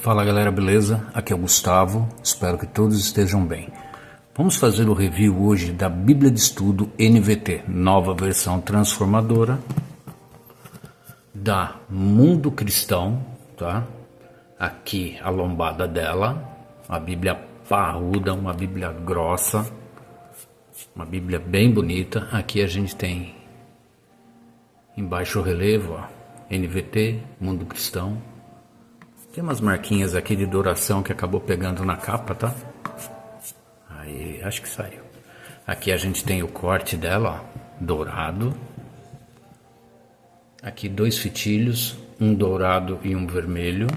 Fala galera, beleza? Aqui é o Gustavo, espero que todos estejam bem. Vamos fazer o review hoje da Bíblia de Estudo NVT, nova versão transformadora da Mundo Cristão, tá? Aqui a lombada dela, uma Bíblia parruda, uma Bíblia grossa, uma Bíblia bem bonita. Aqui a gente tem em baixo relevo, ó, NVT, Mundo Cristão. Tem umas marquinhas aqui de douração que acabou pegando na capa, tá? Aí, acho que saiu. Aqui a gente tem o corte dela, ó, dourado. Aqui dois fitilhos, um dourado e um vermelho.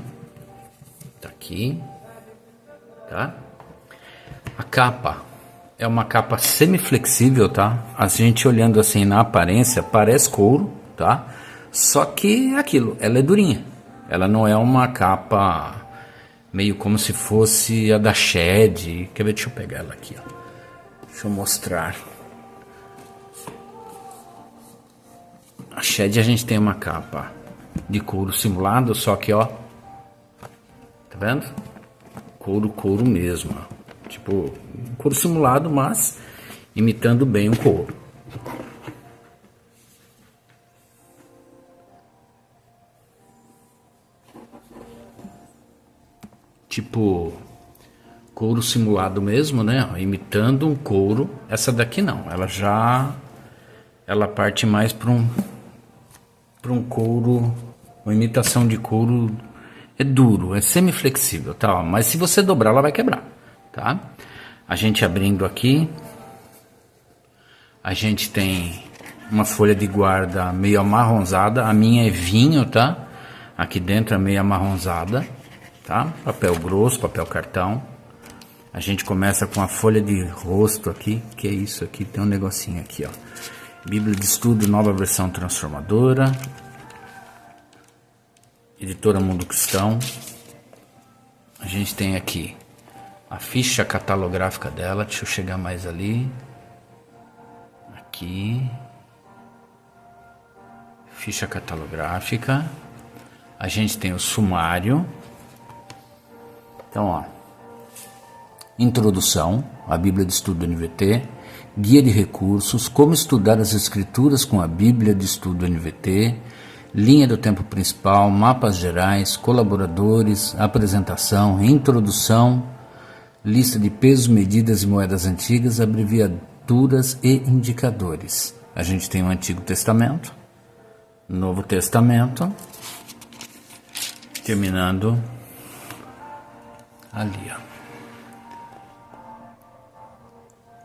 Tá aqui, tá? A capa é uma capa semiflexível, tá? A gente olhando assim na aparência parece couro, tá? Só que é aquilo, ela é durinha. Ela não é uma capa meio como se fosse a da Shed. Quer ver? Deixa eu pegar ela aqui, ó. Deixa eu mostrar. A Shed a gente tem uma capa de couro simulado, só que ó, tá vendo? Couro mesmo, ó. Tipo, couro simulado, mas imitando bem o couro. Tipo, couro simulado mesmo, né? Imitando um couro. Essa daqui não, ela parte mais para um couro, uma imitação de couro. É duro, é semiflexível, tá? Mas se você dobrar, ela vai quebrar, tá? A gente abrindo aqui, a gente tem uma folha de guarda meio amarronzada. A minha é vinho, tá? Aqui dentro é meio amarronzada. Tá? Papel grosso, papel cartão. A gente começa com a folha de rosto aqui. Que é isso aqui? Tem um negocinho aqui, ó. Bíblia de Estudo, nova versão transformadora. Editora Mundo Cristão. A gente tem aqui a ficha catalográfica dela. Deixa eu chegar mais ali. Aqui. Ficha catalográfica. A gente tem o sumário. Então, ó, introdução à Bíblia de Estudo NVT, guia de recursos, como estudar as escrituras com a Bíblia de Estudo NVT, linha do tempo principal, mapas gerais, colaboradores, apresentação, introdução, lista de pesos, medidas e moedas antigas, abreviaturas e indicadores. A gente tem o Antigo Testamento, Novo Testamento, terminando ali, ó.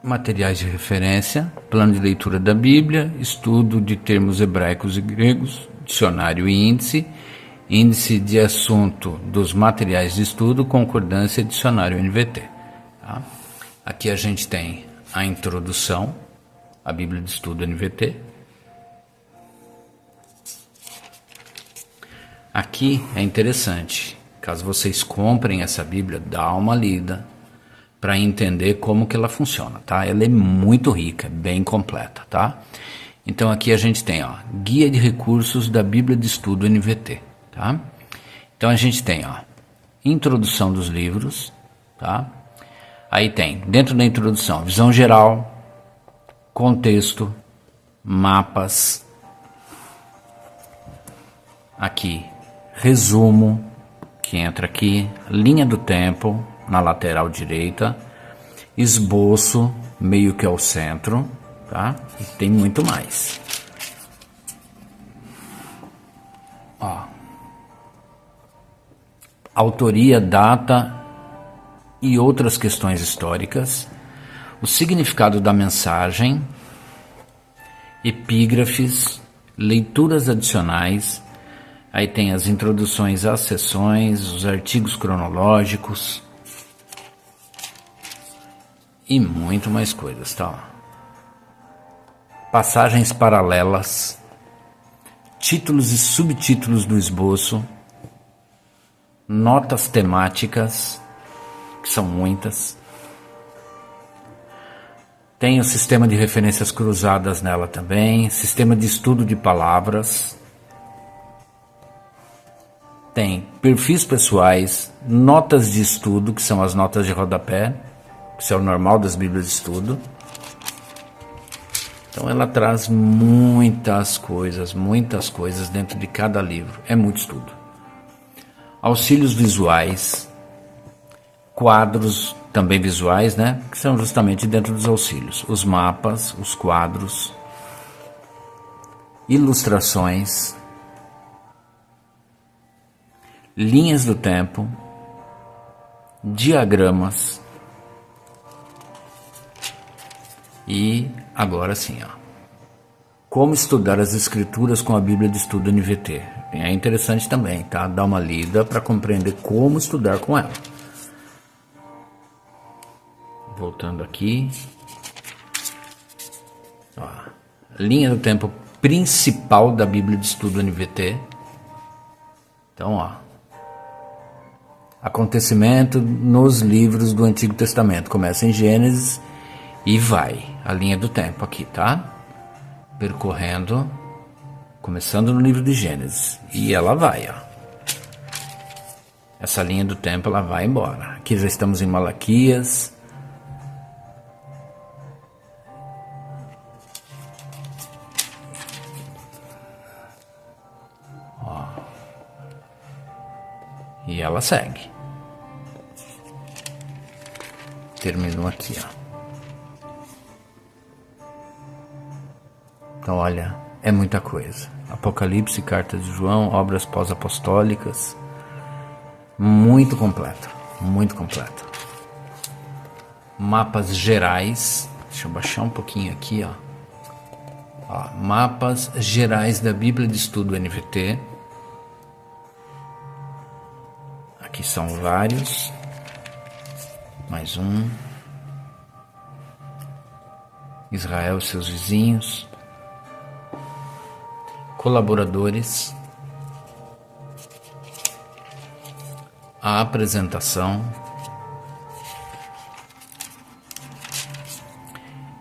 Materiais de referência, plano de leitura da Bíblia, estudo de termos hebraicos e gregos, dicionário e índice, índice de assunto dos materiais de estudo, concordância, dicionário NVT. Tá? Aqui a gente tem a introdução à Bíblia de Estudo NVT. Aqui é interessante. Caso vocês comprem essa Bíblia, dá uma lida para entender como que ela funciona, tá? Ela é muito rica, bem completa, tá? Então aqui a gente tem, ó, guia de recursos da Bíblia de Estudo NVT, tá? Então a gente tem, ó, introdução dos livros, tá? Aí tem, dentro da introdução, visão geral, contexto, mapas, aqui, resumo, que entra aqui, linha do tempo na lateral direita, esboço meio que ao centro, tá? E tem muito mais. Ó. Autoria, data e outras questões históricas, o significado da mensagem, epígrafes, leituras adicionais. Aí tem as introduções às sessões, os artigos cronológicos e muito mais coisas, tá? Passagens paralelas, títulos e subtítulos do esboço, notas temáticas, que são muitas. Tem o sistema de referências cruzadas nela também, sistema de estudo de palavras. tem perfis pessoais, notas de estudo, que são as notas de rodapé, que é o normal das Bíblias de estudo. Então ela traz muitas coisas dentro de cada livro. É muito estudo. Auxílios visuais, quadros também visuais, né? Que são justamente dentro dos auxílios. Os mapas, os quadros, ilustrações, linhas do tempo, diagramas e agora sim, como estudar as escrituras com a Bíblia de Estudo NVT. É interessante também, tá? Dar uma lida para compreender como estudar com ela. Voltando aqui, linha do tempo principal da Bíblia de Estudo NVT. Então, acontecimento nos livros do Antigo Testamento. Começa em Gênesis e vai a linha do tempo aqui, tá? Percorrendo, começando no livro de Gênesis. E ela vai, Essa linha do tempo, ela vai embora. Aqui já estamos em Malaquias. E ela segue. Terminou aqui, Então, olha, é muita coisa. Apocalipse, Carta de João, obras pós-apostólicas. Muito completa, muito completa. Mapas gerais. Deixa eu baixar um pouquinho aqui, mapas gerais da Bíblia de Estudo NVT. Aqui são vários. Mais um. Israel e seus vizinhos. Colaboradores. A apresentação.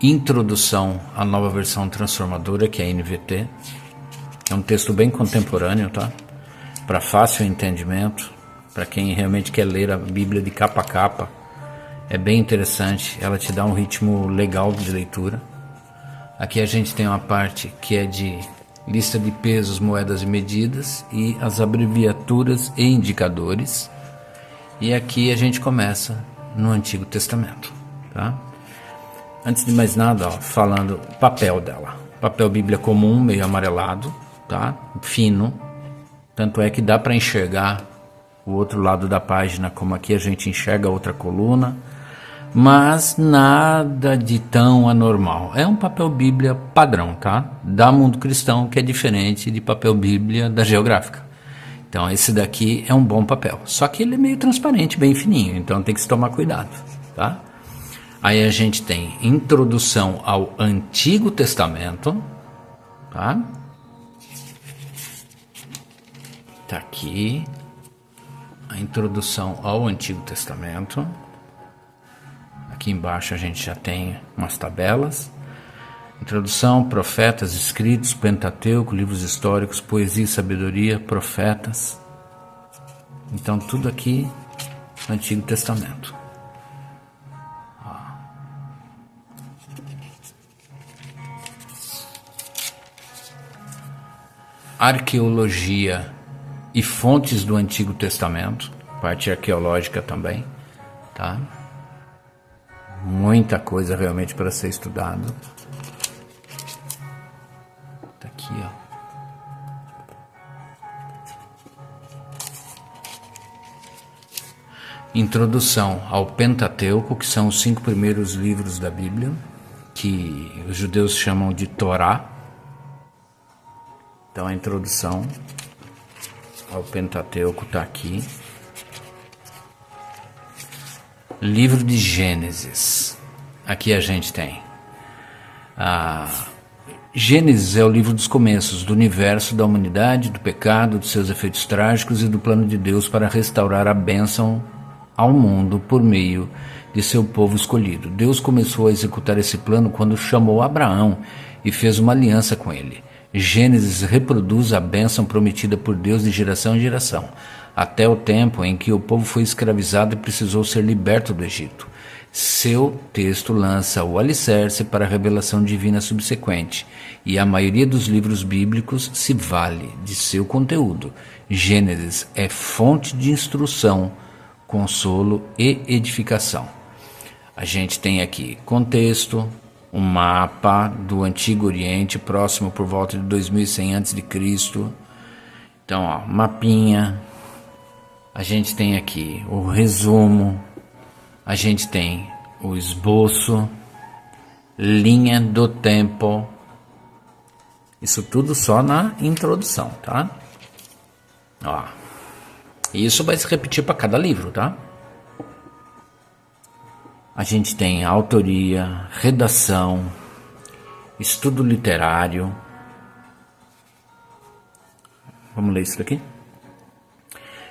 Introdução à nova versão transformadora, que é a NVT. É um texto bem contemporâneo, tá? Para fácil entendimento, para quem realmente quer ler a Bíblia de capa a capa. É bem interessante, ela te dá um ritmo legal de leitura. Aqui a gente tem uma parte que é de lista de pesos, moedas e medidas e as abreviaturas e indicadores. E aqui a gente começa no Antigo Testamento, tá? Antes de mais nada, falando o papel dela. Papel Bíblia comum, meio amarelado, tá? Fino. Tanto é que dá para enxergar o outro lado da página, como aqui a gente enxerga a outra coluna. Mas nada de tão anormal. É um papel Bíblia padrão, tá? Da Mundo Cristão, que é diferente de papel Bíblia da Geográfica. Então esse daqui é um bom papel. Só que ele é meio transparente, bem fininho, então tem que se tomar cuidado, tá? Aí a gente tem introdução ao Antigo Testamento, tá? Tá aqui a introdução ao Antigo Testamento. Aqui embaixo a gente já tem umas tabelas. Introdução, profetas, escritos, Pentateuco, livros históricos, poesia e sabedoria, profetas. Então tudo aqui no Antigo Testamento. Arqueologia e fontes do Antigo Testamento, parte arqueológica também, tá? Muita coisa realmente para ser estudado. Tá aqui, Introdução ao Pentateuco, que são os 5 primeiros livros da Bíblia, que os judeus chamam de Torá. Então a introdução ao Pentateuco está aqui. Livro de Gênesis. Aqui a gente tem. Gênesis é o livro dos começos, do universo, da humanidade, do pecado, dos seus efeitos trágicos e do plano de Deus para restaurar a bênção ao mundo por meio de seu povo escolhido. Deus começou a executar esse plano quando chamou Abraão e fez uma aliança com ele. Gênesis reproduz a bênção prometida por Deus de geração em geração. até o tempo em que o povo foi escravizado e precisou ser liberto do Egito. Seu texto lança o alicerce para a revelação divina subsequente, e a maioria dos livros bíblicos se vale de seu conteúdo. Gênesis é fonte de instrução, consolo e edificação. A gente tem aqui contexto, um mapa do Antigo Oriente, próximo por volta de 2100 a.C. Então, ó, mapinha. A gente tem aqui o resumo. A gente tem o esboço, linha do tempo. Isso tudo só na introdução, tá? Ó. Isso vai se repetir para cada livro, tá? A gente tem autoria, redação, estudo literário. Vamos ler isso daqui?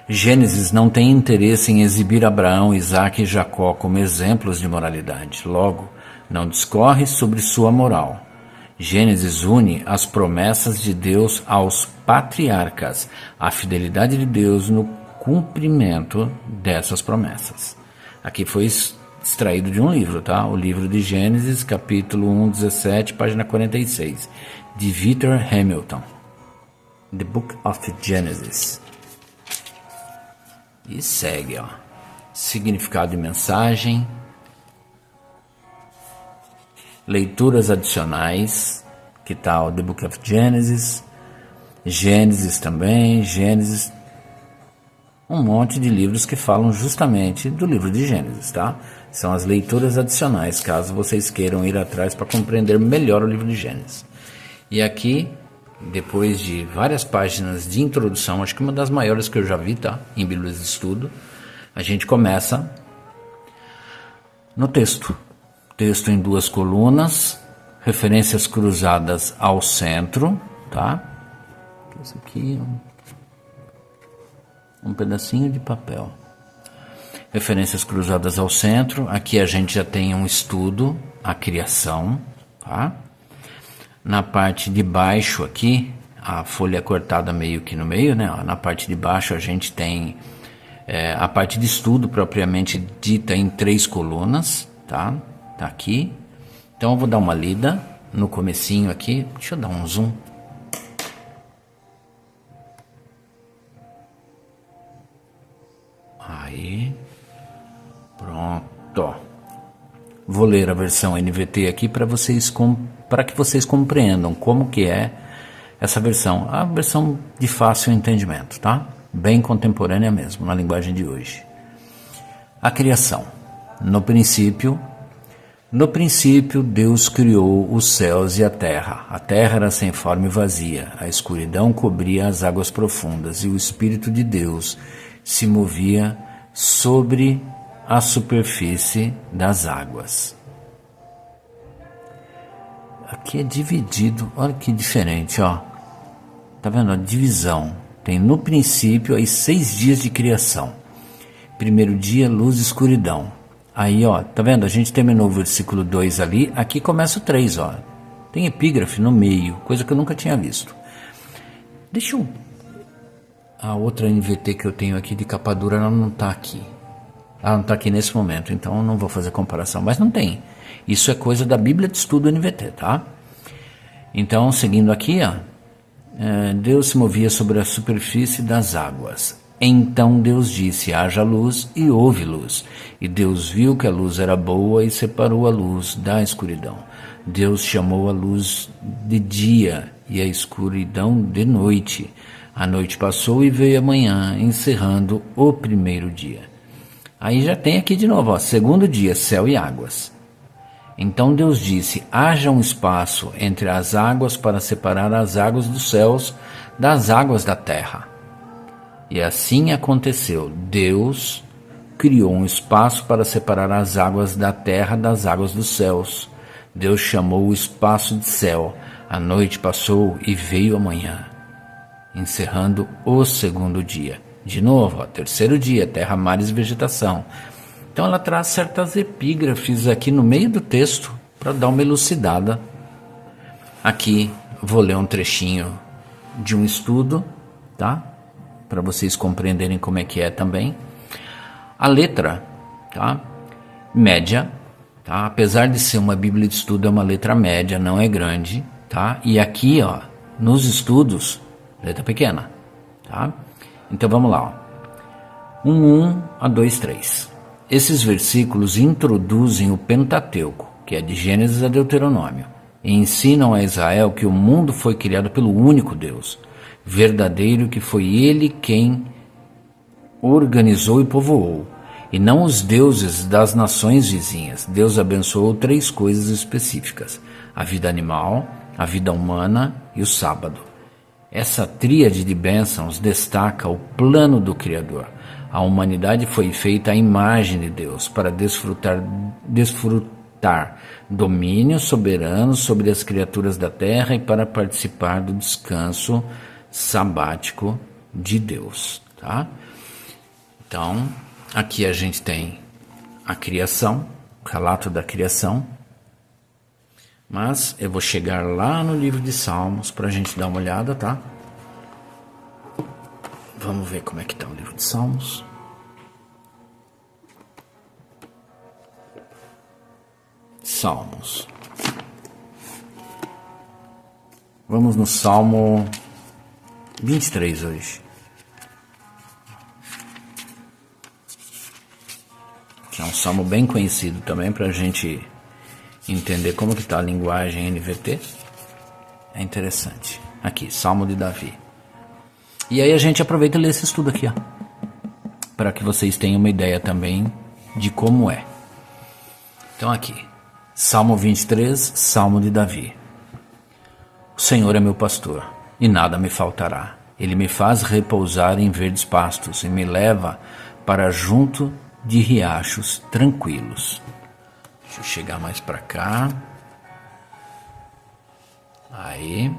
Gênesis não tem interesse em exibir Abraão, Isaque e Jacó como exemplos de moralidade. Logo, não discorre sobre sua moral. Gênesis une as promessas de Deus aos patriarcas, a fidelidade de Deus no cumprimento dessas promessas. Aqui foi extraído de um livro, tá? O livro de Gênesis, capítulo 1, 17, página 46, de Victor Hamilton. The Book of Genesis. E segue, ó. Significado e mensagem. Leituras adicionais. Que tal The Book of Genesis? Gênesis também. Gênesis. Um monte de livros que falam justamente do livro de Gênesis, tá? São as leituras adicionais, caso vocês queiram ir atrás para compreender melhor o livro de Gênesis. E aqui, depois de várias páginas de introdução, acho que uma das maiores que eu já vi, tá? Em Bíblias de Estudo, a gente começa no texto. Texto em 2 colunas, referências cruzadas ao centro, tá? Isso aqui um pedacinho de papel. Referências cruzadas ao centro. Aqui a gente já tem um estudo, a criação, tá? Na parte de baixo aqui, a folha é cortada meio que no meio, né? Na parte de baixo a gente tem a parte de estudo propriamente dita em 3 colunas, tá? Tá aqui. Então eu vou dar uma lida no comecinho aqui. Deixa eu dar um zoom. Aí, pronto. Vou ler a versão NVT aqui para que vocês compreendam como que é essa versão. A versão de fácil entendimento, tá? Bem contemporânea mesmo, na linguagem de hoje. A criação. No princípio, Deus criou os céus e a terra. A terra era sem forma e vazia. A escuridão cobria as águas profundas e o Espírito de Deus se movia sobre a superfície das águas. Aqui é dividido, olha que diferente, ó. Tá vendo? A divisão. Tem no princípio aí 6 dias de criação. Primeiro dia, luz e escuridão. Aí, ó, tá vendo? A gente terminou o versículo 2 ali, aqui começa o 3, ó. Tem epígrafe no meio, coisa que eu nunca tinha visto. Deixa eu... A outra NVT que eu tenho aqui de capa dura, ela não está aqui. Ela não está aqui nesse momento, então eu não vou fazer comparação. Mas não tem. Isso é coisa da Bíblia de Estudo NVT, tá? Então, seguindo aqui, ó. Deus se movia sobre a superfície das águas. Então Deus disse, haja luz, e houve luz. E Deus viu que a luz era boa e separou a luz da escuridão. Deus chamou a luz de dia e a escuridão de noite. A noite passou e veio a manhã, encerrando o primeiro dia. Aí já tem aqui de novo, ó, segundo dia, céu e águas. Então Deus disse, haja um espaço entre as águas para separar as águas dos céus das águas da terra. E assim aconteceu. Deus criou um espaço para separar as águas da terra das águas dos céus. Deus chamou o espaço de céu. A noite passou e veio a manhã, encerrando o segundo dia. De novo, ó, terceiro dia, terra, mares e vegetação. Então ela traz certas epígrafes aqui no meio do texto para dar uma elucidada. Aqui vou ler um trechinho de um estudo, tá? para vocês compreenderem como é que é também. A letra, tá? Média, tá? Apesar de ser uma Bíblia de estudo, é uma letra média, não é grande, tá? E aqui, ó, nos estudos, letra pequena, tá? Então vamos lá, ó. 1 a 2, 3. Esses versículos introduzem o Pentateuco, que é de Gênesis a Deuteronômio, e ensinam a Israel que o mundo foi criado pelo único Deus, verdadeiro, que foi Ele quem organizou e povoou, e não os deuses das nações vizinhas. Deus abençoou 3 coisas específicas: a vida animal, a vida humana e o sábado. Essa tríade de bênçãos destaca o plano do Criador. A humanidade foi feita à imagem de Deus para desfrutar domínio soberano sobre as criaturas da terra e para participar do descanso sabático de Deus, tá? Então, aqui a gente tem a criação, o relato da criação, mas eu vou chegar lá no livro de Salmos para a gente dar uma olhada, tá? Vamos ver como é que está o livro de Salmos. Salmos. Vamos no Salmo 23 hoje. Que é um salmo bem conhecido também para a gente entender como que está a linguagem NVT. É interessante. Aqui, Salmo de Davi. E aí a gente aproveita e lê esse estudo aqui, ó, para que vocês tenham uma ideia também de como é. Então aqui, Salmo 23, Salmo de Davi. O Senhor é meu pastor, e nada me faltará. Ele me faz repousar em verdes pastos e me leva para junto de riachos tranquilos. Deixa eu chegar mais para cá. Aí.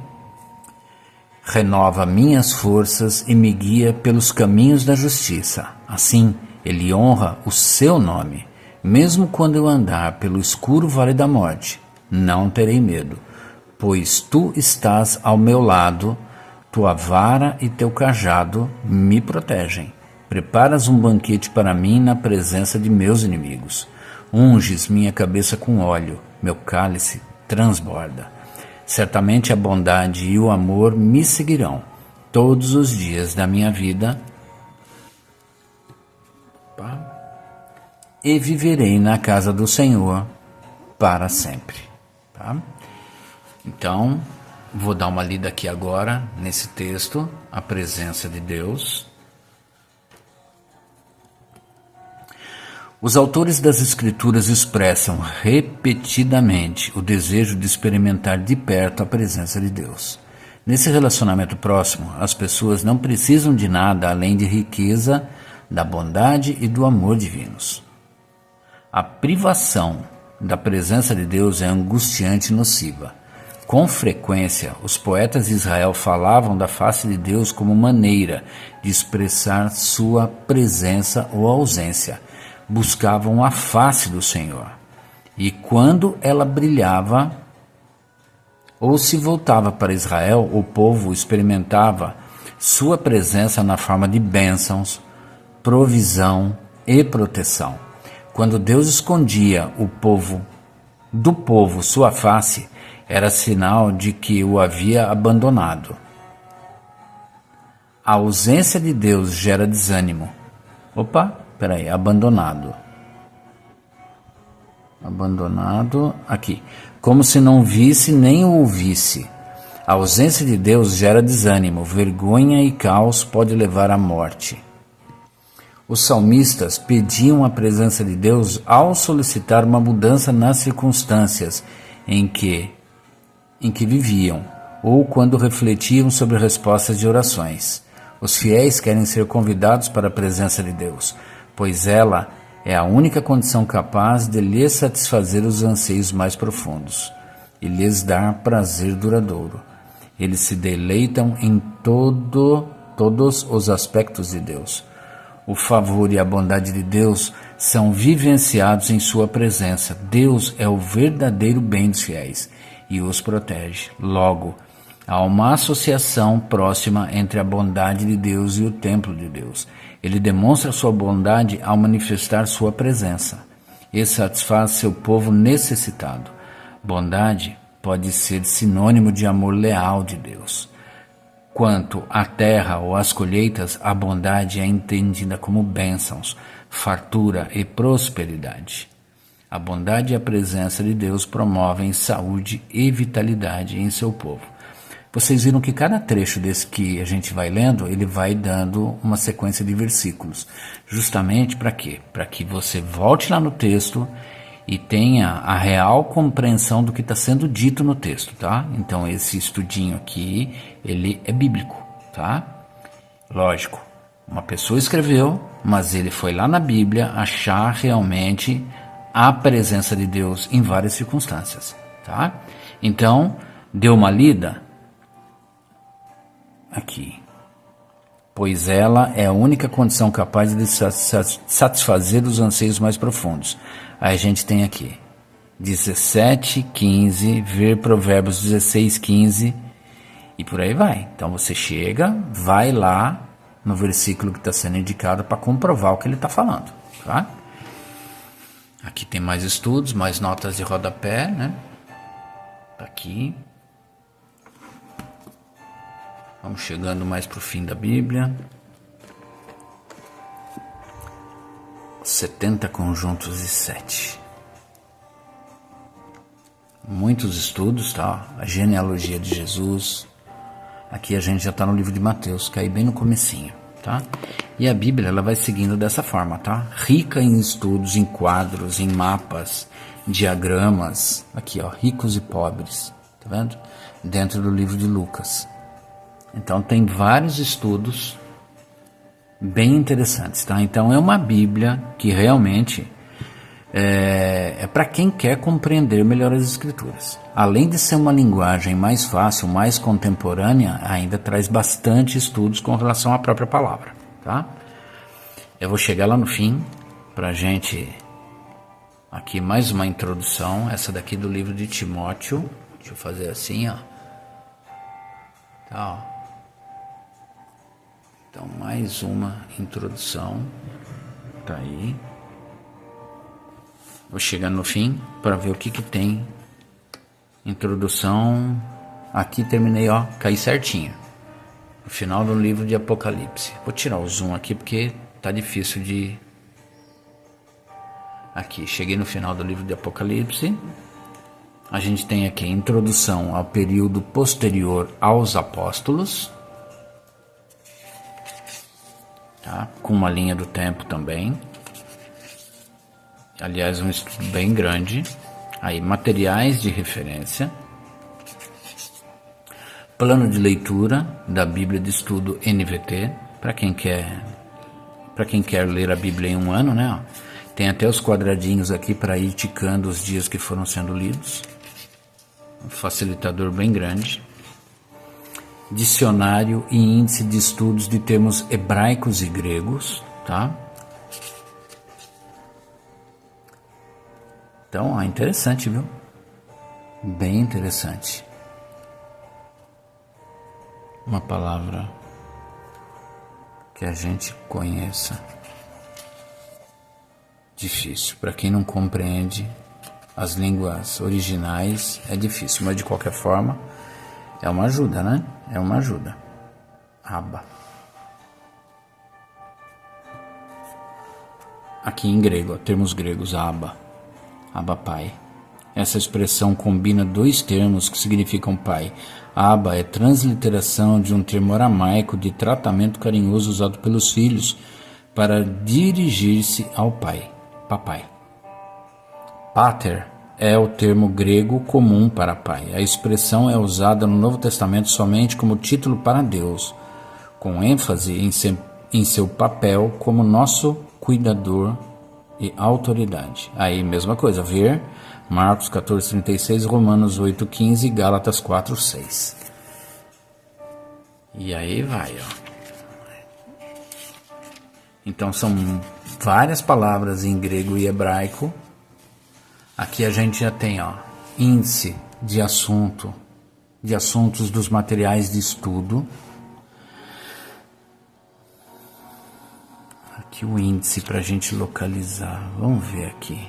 Renova minhas forças e me guia pelos caminhos da justiça. Assim, ele honra o seu nome. Mesmo quando eu andar pelo escuro vale da morte, não terei medo, pois tu estás ao meu lado, tua vara e teu cajado me protegem. Preparas um banquete para mim na presença de meus inimigos. Unges minha cabeça com óleo, meu cálice transborda. Certamente a bondade e o amor me seguirão todos os dias da minha vida, e viverei na casa do Senhor para sempre. Tá? Então, vou dar uma lida aqui agora nesse texto, a presença de Deus. Os autores das Escrituras expressam repetidamente o desejo de experimentar de perto a presença de Deus. Nesse relacionamento próximo, as pessoas não precisam de nada além de riqueza, da bondade e do amor divinos. A privação da presença de Deus é angustiante e nociva. Com frequência, os poetas de Israel falavam da face de Deus como maneira de expressar sua presença ou ausência. Buscavam a face do Senhor, e quando ela brilhava ou se voltava para Israel, o povo experimentava sua presença na forma de bênçãos, provisão e proteção. Quando Deus escondia do povo sua face, era sinal de que o havia abandonado. A ausência de Deus gera desânimo. Abandonado, aqui, como se não visse nem o ouvisse. A ausência de Deus gera desânimo, vergonha e caos pode levar à morte. Os salmistas pediam a presença de Deus ao solicitar uma mudança nas circunstâncias em que viviam, ou quando refletiam sobre respostas de orações. Os fiéis querem ser convidados para a presença de Deus, pois ela é a única condição capaz de lhes satisfazer os anseios mais profundos e lhes dar prazer duradouro. Eles se deleitam em todos os aspectos de Deus. O favor e a bondade de Deus são vivenciados em sua presença. Deus é o verdadeiro bem dos fiéis e os protege. Logo, Há uma associação próxima entre a bondade de Deus e o templo de Deus. Ele demonstra sua bondade ao manifestar sua presença e satisfaz seu povo necessitado. Bondade pode ser sinônimo de amor leal de Deus. Quanto à terra ou às colheitas, a bondade é entendida como bênçãos, fartura e prosperidade. A bondade e a presença de Deus promovem saúde e vitalidade em seu povo. Vocês viram que cada trecho desse que a gente vai lendo, ele vai dando uma sequência de versículos. Justamente para quê? Para que você volte lá no texto e tenha a real compreensão do que está sendo dito no texto, tá? Então esse estudinho aqui, ele é bíblico, tá? Lógico, uma pessoa escreveu, mas ele foi lá na Bíblia achar realmente a presença de Deus em várias circunstâncias, tá? Então, deu uma lida aqui. Pois ela é a única condição capaz de satisfazer os anseios mais profundos. Aí a gente tem aqui 17, 15, ver Provérbios 16, 15 e por aí vai. Então você chega, vai lá no versículo que está sendo indicado para comprovar o que ele está falando, tá? Aqui tem mais estudos, mais notas de rodapé, né? Tá aqui. Vamos chegando mais para o fim da Bíblia. 70 conjuntos e 7. Muitos estudos, tá? A genealogia de Jesus. Aqui a gente já está no livro de Mateus, que é aí bem no comecinho, tá? E a Bíblia, ela vai seguindo dessa forma, tá? Rica em estudos, em quadros, em mapas, diagramas. Aqui, ó, ricos e pobres, tá vendo? Dentro do livro de Lucas. Então tem vários estudos bem interessantes, tá? Então é uma Bíblia que realmente é para quem quer compreender melhor as Escrituras. Além de ser uma linguagem mais fácil, mais contemporânea, ainda traz bastante estudos com relação à própria palavra, tá? Eu vou chegar lá no fim pra gente aqui mais uma introdução, essa daqui do livro de Timóteo. Deixa eu fazer assim, ó. Tá, ó. Então, mais uma introdução. Tá aí. Vou chegar no fim para ver o que tem. Introdução. Aqui terminei, ó. Caí certinho. No final do livro de Apocalipse. Vou tirar o zoom aqui porque tá difícil de... Aqui, cheguei no final do livro de Apocalipse. A gente tem aqui introdução ao período posterior aos apóstolos. Tá? Com uma linha do tempo também. Aliás, um estudo bem grande. Aí, materiais de referência. Plano de leitura da Bíblia de Estudo NVT. Para quem quer ler a Bíblia em um ano, né? Tem até os quadradinhos aqui para ir ticando os dias que foram sendo lidos. Um facilitador bem grande. Dicionário e índice de estudos de termos hebraicos e gregos, tá? Então, interessante, viu? Bem interessante. Uma palavra que a gente conheça. Difícil. Para quem não compreende as línguas originais, é difícil, mas de qualquer forma, é uma ajuda, né? É uma ajuda. Abba. Aqui em grego, ó, termos gregos, Abba. Abba Pai. Essa expressão combina dois termos que significam pai. Abba é transliteração de um termo aramaico de tratamento carinhoso usado pelos filhos para dirigir-se ao pai, papai. Pater é o termo grego comum para pai. A expressão é usada no Novo Testamento somente como título para Deus, com ênfase em seu papel como nosso cuidador e autoridade. Aí, mesma coisa, ver Marcos 14:36, Romanos 8:15 e Gálatas 4:6. E aí vai, ó. Então são várias palavras em grego e hebraico. Aqui a gente já tem, ó, índice de assunto de assuntos dos materiais de estudo. Aqui o índice para a gente localizar. Vamos ver aqui.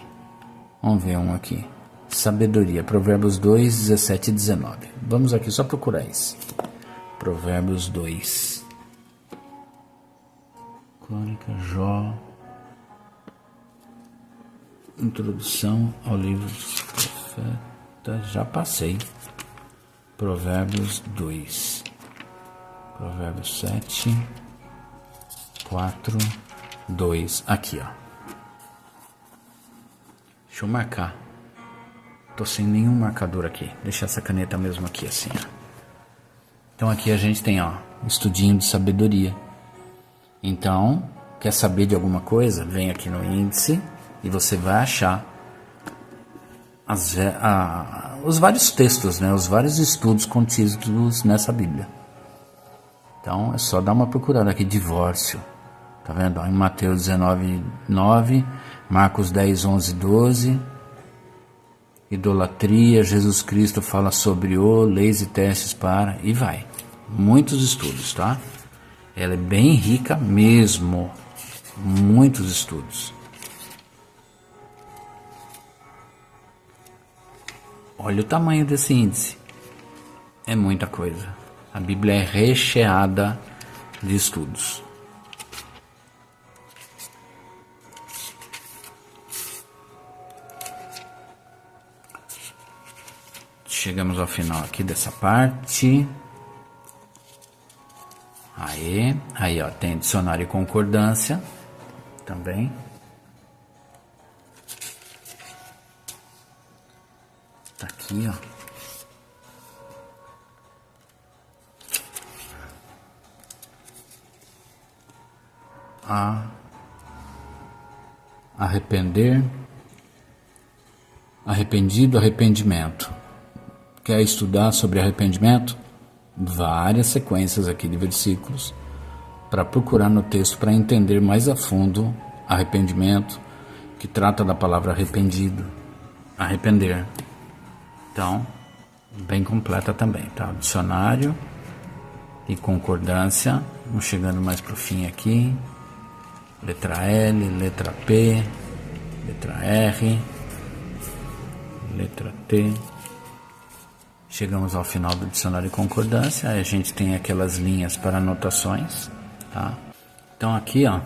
Vamos ver um aqui. Sabedoria, Provérbios 2, 17 e 19. Vamos aqui só procurar esse. Provérbios 2. Crônica, Jó. Introdução ao livro dos profetas. Já passei. Provérbios 2. Provérbios 7. 4, 2. Aqui, ó. Deixa eu marcar. Tô sem nenhum marcador aqui. Deixa essa caneta mesmo aqui, assim, ó. Então aqui a gente tem, ó, estudinho de sabedoria. Então, quer saber de alguma coisa? Vem aqui no índice e você vai achar os vários textos, né? Os vários estudos contidos nessa Bíblia. Então é só dar uma procurada aqui. Divórcio. Tá vendo? Em Mateus 19, 9, Marcos 10, 11, 12. Idolatria, Jesus Cristo fala sobre leis e testes para... E vai. Muitos estudos, tá? Ela é bem rica mesmo. Muitos estudos. Olha o tamanho desse índice. É muita coisa. A Bíblia é recheada de estudos. Chegamos ao final aqui dessa parte. Aí ó, tem dicionário e concordância também. Tá aqui, ó. Arrepender, arrependido, arrependimento. Quer estudar sobre arrependimento? Várias sequências aqui de versículos para procurar no texto para entender mais a fundo arrependimento, que trata da palavra arrependido, arrepender. Então, bem completa também, tá? Dicionário e concordância. Vamos chegando mais pro fim aqui. Letra L, letra P, letra R, letra T. Chegamos ao final do dicionário e concordância. Aí a gente tem aquelas linhas para anotações, tá? Então aqui, ó,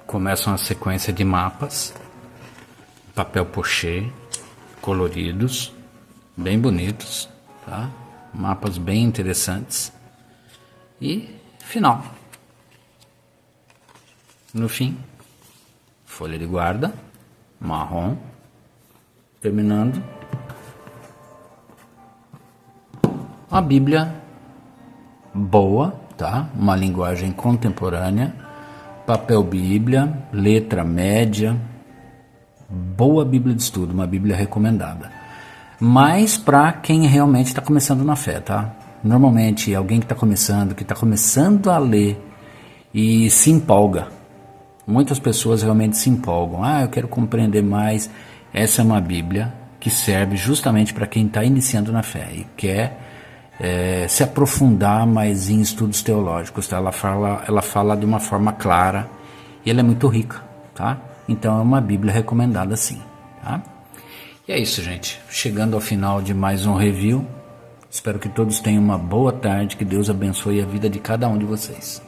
começa uma sequência de mapas, papel pochê, coloridos, bem bonitos, tá? Mapas bem interessantes. E final. No fim, folha de guarda, marrom, terminando. Uma Bíblia boa, tá? Uma linguagem contemporânea, papel Bíblia, letra média, boa Bíblia de estudo, uma Bíblia recomendada. Mas para quem realmente está começando na fé, tá? Normalmente alguém que está começando a ler e se empolga. Muitas pessoas realmente se empolgam. Eu quero compreender mais. Essa é uma Bíblia que serve justamente para quem está iniciando na fé e quer se aprofundar mais em estudos teológicos, tá? Ela fala de uma forma clara e ela é muito rica, tá? Então é uma Bíblia recomendada sim, tá? E é isso, gente. Chegando ao final de mais um review. Espero que todos tenham uma boa tarde, que Deus abençoe a vida de cada um de vocês.